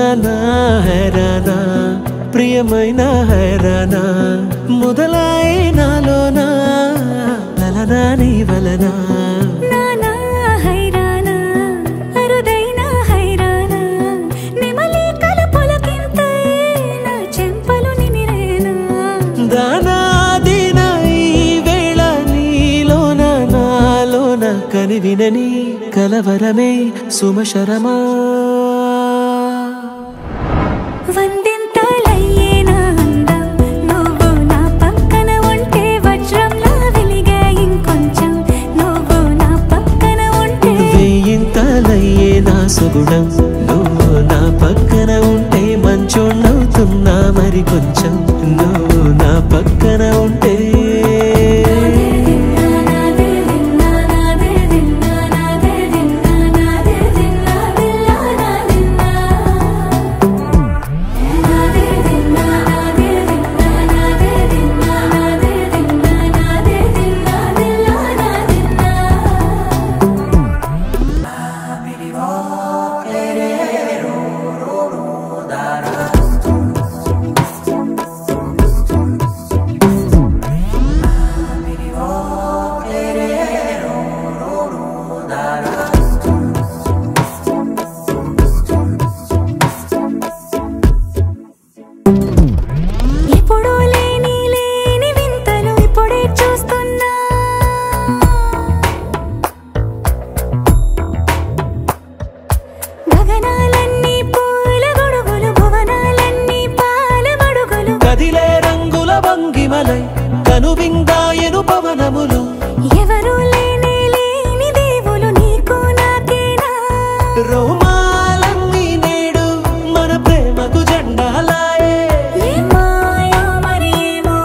హైరానా హైరానా ప్రియమైన హైరానా మొదలై నాలోనా లలనా నీ వలనా కనివినని కలవరమే సుమశరమా వందింతలయ్యేనా అందం నువ్వు నా పక్కన ఉంటే వజ్రంలా వెలిగే ఇంకొంచెం నువ్వు నా పక్కన ఉంటే వేయింతలయ్యేనా సుగుణం నువ్వు నా పక్కన ఉంటే మంచోణ్ణవుతున్నా మరి కొంచెం నువ్వు నా పక్కన ఉంటే కనువిందాయను పవనములు ఎవరు లేనే లేని దేవులు నీకు నాకేనా రోమాలన్నీ నేడు మన ప్రేమకు జెండాలాయే మాయో మరేమో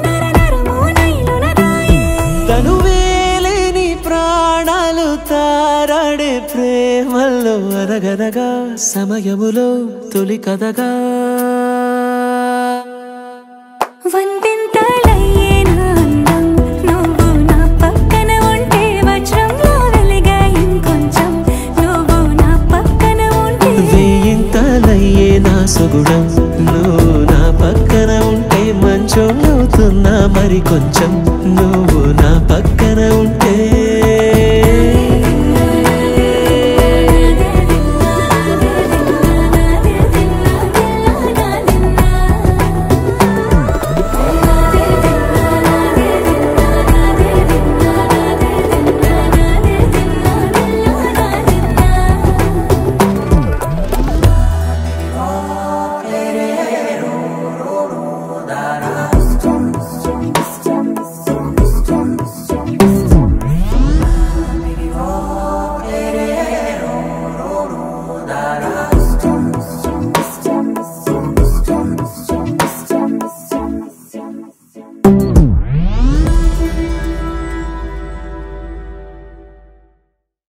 నరనరమో నైలునదాయే తనువేలేని ప్రాణాలు తారాడే ప్రేమల్లో అనగనగా సమయములో తొలి కథగా వందింతలయ్యేనా అందం నువ్వు నా పక్కన ఉంటే వజ్రంలా వెలిగే ఇంకొంచెం నువ్వు నా పక్కన ఉంటే వేయింతలయ్యేనా సుగుణం నువ్వు నా పక్కన ఉంటే మంచోణ్ణవుతున్నా మరి కొంచెం నువ్వు నా పక్కన ఉంటే